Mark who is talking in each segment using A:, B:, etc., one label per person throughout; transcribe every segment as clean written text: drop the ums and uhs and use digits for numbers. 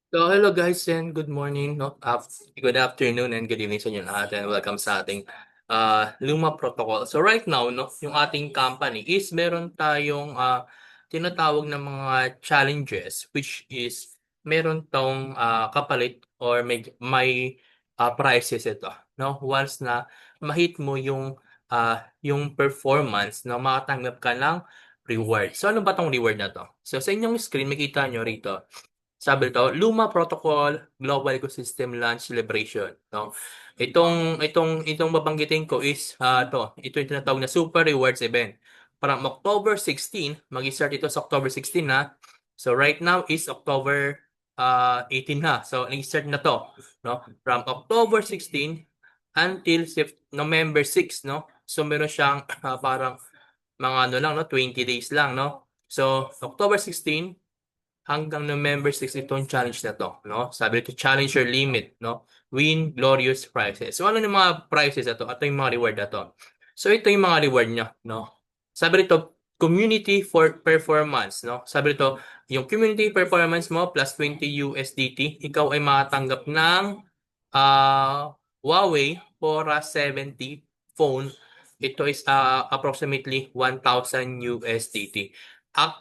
A: So, hello guys and good morning, no? Good afternoon and good evening sa inyo lahat and welcome sa ating Luma Protocol. So right now, no, yung ating company is meron tayong tinatawag na mga challenges which is meron tong kapalit or may prices ito, no? Once na ma-hit mo yung performance, no, makatanggap ka ng reward. So ano ba tong reward na to? So sa inyong screen makita nyo rito sabi nito, Luma Protocol Global Ecosystem Launch Celebration, no? Itong babanggitin ko is ito yung tinatawag na Super Rewards event. From October 16, mag-start ito sa October 16 na. So right now is October 18 na. So nag-start na to, no? From October 16 until November 6, no? So meron siyang parang mga ano lang, no? 20 days lang, no? So October 16 hanggang November 6 itong challenge na to, no? Sabi nito, challenge your limit, no? Win glorious prizes. So, ano yung mga prizes na to? Ito yung mga reward na to. So, ito yung mga reward niya, no? Sabi nito, community for performance, no? Sabi nito, yung community performance mo plus 20 USDT, ikaw ay makatanggap ng Huawei Pora 70 phone. Ito is approximately 1,000 USDT.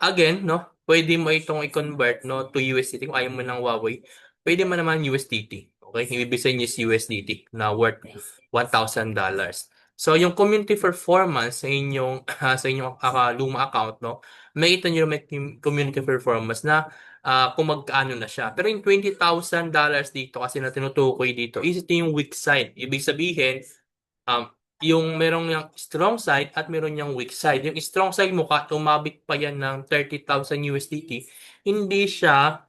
A: Again, no? Pwede mo itong i-convert, no, to USDT kung ayaw mo ng Huawei. Pwede mo naman USDT. Okay? Ibig sabihin is USDT na worth $1,000. So, yung community performance sa inyong Luma account, no, makita nyo may community performance na kung magkaano na siya. Pero yung $20,000 dito kasi na tinutukoy dito is ito yung weak side. Ibig sabihin, um, yung merong yung strong side at meron yung weak side. Yung strong side mo ka, tumabit pa yan ng 30,000 USDT, hindi siya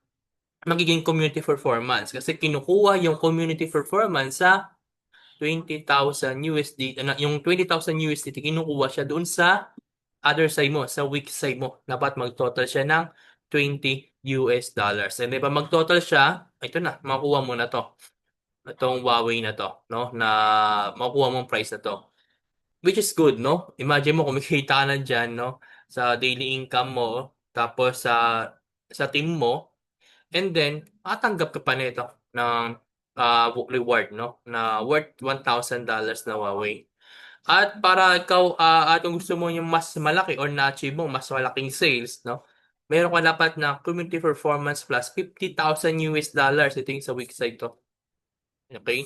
A: magiging community performance kasi kinukuha yung community performance sa 20,000 USDT. Yung 20,000 USDT, kinukuha siya doon sa other side mo, sa weak side mo. Dapat mag-total siya ng $20. And if mag-total siya, ito na, makuha mo na to. Itong Huawei na to, no? Na makuha mong price na to. Which is good, no? Imagine mo kumikita ka na dyan, no? Sa daily income mo, tapos sa team mo, and then, matanggap ka pa nito ng reward, no? Na worth $1,000 na Huawei. At para ikaw, at kung gusto mo yung mas malaki or na-achieve mo mas malaking sales, no? Meron ka dapat na community performance plus 50,000 US dollars. Ito yung sa weak side to. Okay?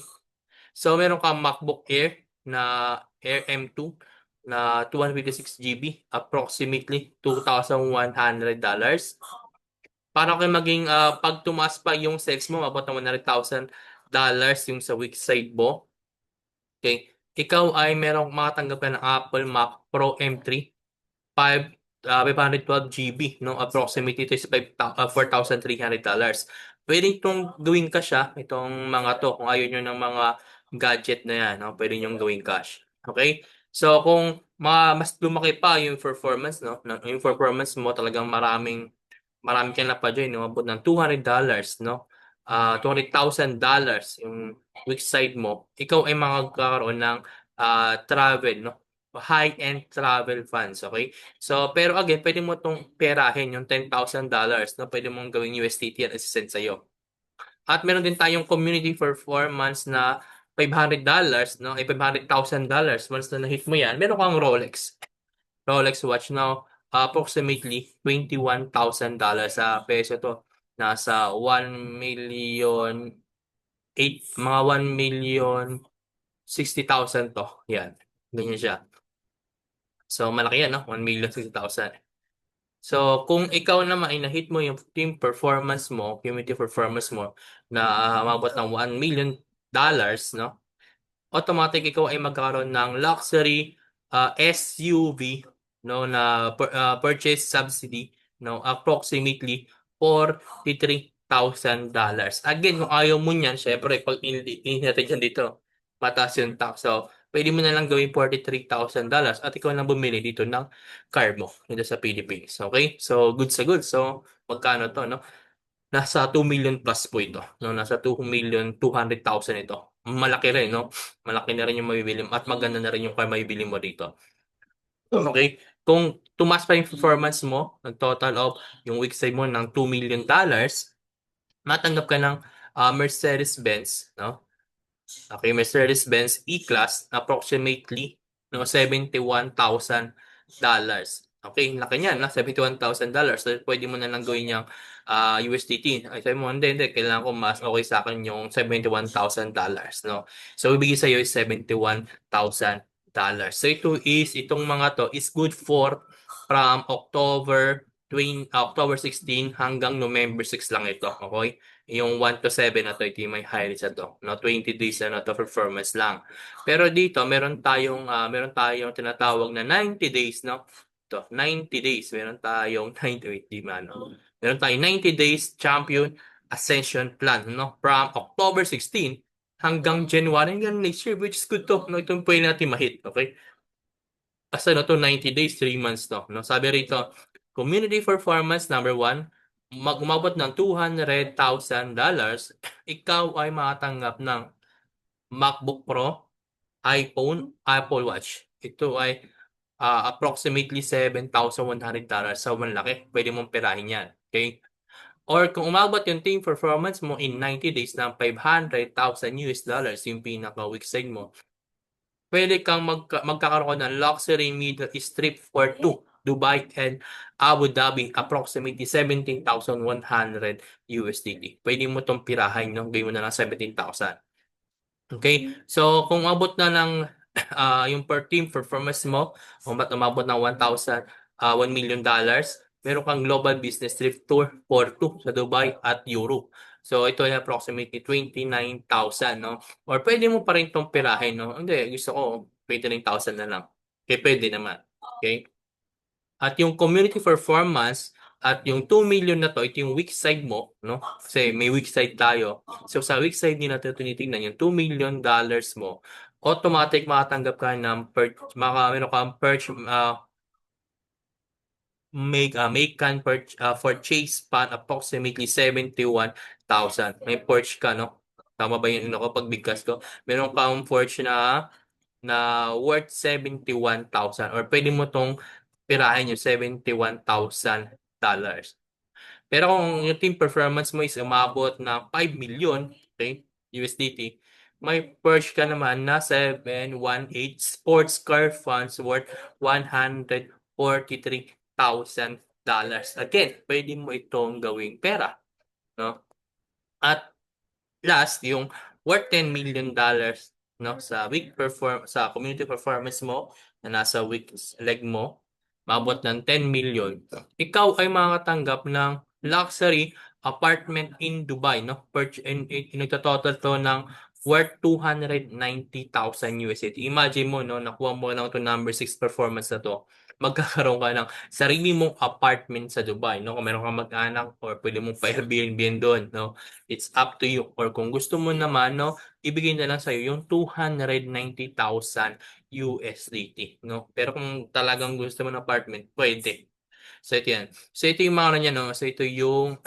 A: So, meron kang MacBook Air na Air M2 na 256 GB, approximately $2,100. Para kayo maging, pag tumaas pa yung sales mo, mabot ng $100,000 yung sa weak side mo. Okay? Ikaw ay merong makatanggap ka ng Apple Mac Pro M3, 512 GB, no? Approximately ito is $4,300. Pwede itong gawin cash itong mga to, kung ayaw nyo ng mga gadget na yan, no? Pwede nyo gawin cash. Okay? So, kung mas lumaki pa yung performance, no? Yung performance mo talagang marami kang napa-join, no? Abot ng $200, no? $200,000 yung weak side mo, ikaw ay magkakaroon ng travel, no? High-end travel funds, okay? So, pero again, pwede mo itong perahin, yung $10,000, no? Pwede mong gawing USDT at assistant sa'yo. At meron din tayong community performance na $500, no? Ay $500,000. Once na na-hit mo yan, meron kang Rolex watch now, approximately $21,000 sa peso to. Nasa 1,60,000 to. Yan. Ganyan siya. So, malaki yan, no? 1,60,000. So, kung ikaw naman ay na-hit mo yung team performance mo, community performance mo, na umabot ng $1 million, no? Automatic ikaw ay magkakaroon ng luxury SUV, no, na purchase subsidy, no, approximately $43,000. Again, kung ayaw mo niyan, syempre pag natin dyan dito, mataas yung tax. So, pwede mo na lang gawin $43,000 at ikaw lang bumili dito ng car mo dito sa Philippines. Okay? So, good sa good. So, magkano to, no? Nasa 2 million plus po ito. No? Nasa 2,200,000 ito. Malaki rin, no? Malaki na rin yung mabibili mo at maganda na rin yung car mabibili mo dito. Okay? Kung tumaas pa yung performance mo, nag total of yung week side mo ng $2 million, matanggap ka ng Mercedes-Benz, no? Okay, Mercedes-Benz E-Class, approximately no, $71,000. Okay, laki niyan, na $71,000. So, pwede mo na lang gawin yung USDT. Ay, sabi mo, hindi, kailangan ko mas okay sa akin yung $71,000, no? So, ibigay sa'yo is $71,000. So, itong mga to is good for from October 16 hanggang November 6 lang ito, okay? Yung 1 to 7 na to, ito yung may highlights na to, no? 20 days na to performance lang. Pero dito, meron tayong tinatawag na 90 days, no? Ito, 90 days. Meron tayong 90, wait, di ba, no? Meron tayong 90 days champion ascension plan, no? From October 16 hanggang January, hanggang next year, which is good to, no? Ito yung pwede natin ma-hit, okay? Kasi no, to 90 days, 3 months to, no? Sabi rito, community performance number 1, umabot ng $200,000, ikaw ay makatanggap ng MacBook Pro, iPhone, Apple Watch. Ito ay approximately $7,100. So, malaki. Pwede mong perahin yan. Okay? Or kung umabot yung team performance mo in 90 days ng $500,000, yung pinaka-weak side mo, pwede kang magkakaroon ng luxury Middle East trip for two, Dubai and Abu Dhabi, approximately $17,100. Pwede mo itong pirahin, no? Gawin mo na lang 17,000. Okay? So, kung abot na ng yung per team performance mo, kung ba't umabot ng $1 million, meron kang global business trip tour for two sa Dubai at Europe. So, ito ay approximately 29,000, no? Or pwede mo pa rin itong pirahin, no? Hindi, gusto ko 29,000 na lang. Okay, pwede naman. Okay? At yung community performance at yung 2 million na to, ito yung weak side mo, no? Kasi may weak side tayo. So sa weak side din natin tinitingnan yung $2 million mo, automatic makatanggap ka ng meron kang make can purchase pan approximately 71,000. May purge ka, no? Tama ba yun ako pagbigkas ko? Meron kang purge na worth 71,000, or pwede mo tong pirahin yung $71,000. Pero kung yung team performance mo is umabot ng 5 million, okay, USDT, may purge ka naman na 718 sports car funds worth $143,000. Again, pwede mo itong gawing pera, no? At last, yung worth $10 million, no, sa community performance mo na nasa weak leg mo, maabot ng 10 million, ikaw ay makakatanggap ng luxury apartment in Dubai, no? Nagtototal to ng worth 290,000 USD. Imagine mo, no, nakuha mo lang to number 6 performance na to. Magkakaroon ka ng sarili mong apartment sa Dubai, no? Kung meron kang mag-anak, or pwede mong pa-Airbnb doon, no? It's up to you. Or kung gusto mo naman, no, ibigay na lang sa'yo yung 290,000 USDT, no? Pero kung talagang gusto mo ng apartment, pwede. So, ito yan. So, ito yung mga ano niya, no? So, ito yung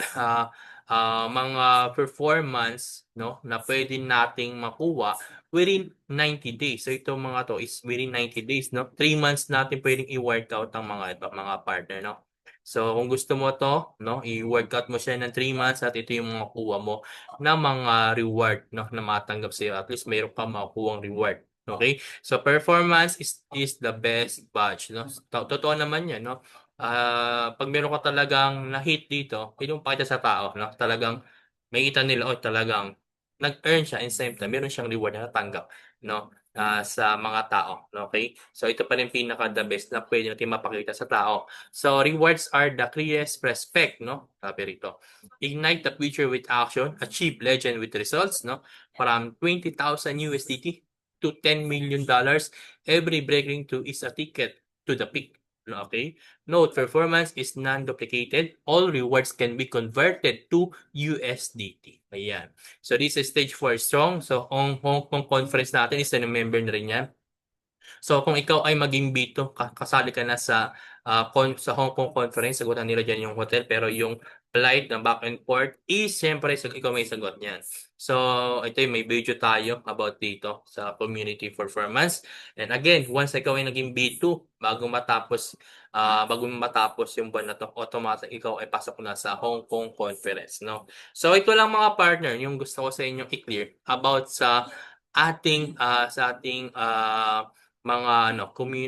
A: mga performance, no, na pwede nating makuha within 90 days. So, ito mga to is within 90 days, no? 3 months natin pwedeng i-workout ang mga ito, mga partner, no? So, kung gusto mo to, no, i-workout mo siya ng 3 months at ito yung mga kuha mo na mga reward, no, na matanggap sa'yo. At least mayroon ka makukuhang reward. Okay? So, performance is the best badge, no? Totoo naman yan, no? Pag meron ka talagang na-hit dito, pwede mong pakita sa tao, no? Talagang may kita nila, oh, talagang nag-earn siya and same time, meron siyang reward na natanggap, no? Sa mga tao, okay? So, ito pa rin pinaka-the best na pwede natin mapakita sa tao. So, rewards are the clearest respect, no? Sabi rito. Ignite the future with action, achieve legend with results, no? From 20,000 USDT to $10 million, every breaking through is a ticket to the peak. Okay? Note, performance is non-duplicated. All rewards can be converted to USDT. Ayan. So, this is stage 4 strong. So, ang Hong Kong conference natin is na-member na rin yan. So, kung ikaw ay maging B2, kasali ka na sa Hong Kong conference, sagutan nila dyan yung hotel, pero yung flight na back and forth is, syempre, ikaw may sagot niyan. So, ito yung may video tayo about dito sa community performance. And again, once ikaw ay naging B2, bago matapos yung buwan na to, automatic ikaw ay pasok na sa Hong Kong conference, no? So, ito lang mga partner, yung gusto ko sa inyo i-clear about sa ating mga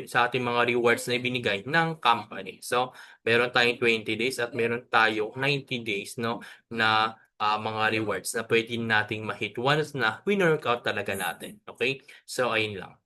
A: sa ating mga rewards na ibinigay ng company. So, meron tayong 20 days at meron tayong 90 days, no, na mga rewards na pwede nating ma-hit once na winork out talaga natin. Okay? So, ayun lang.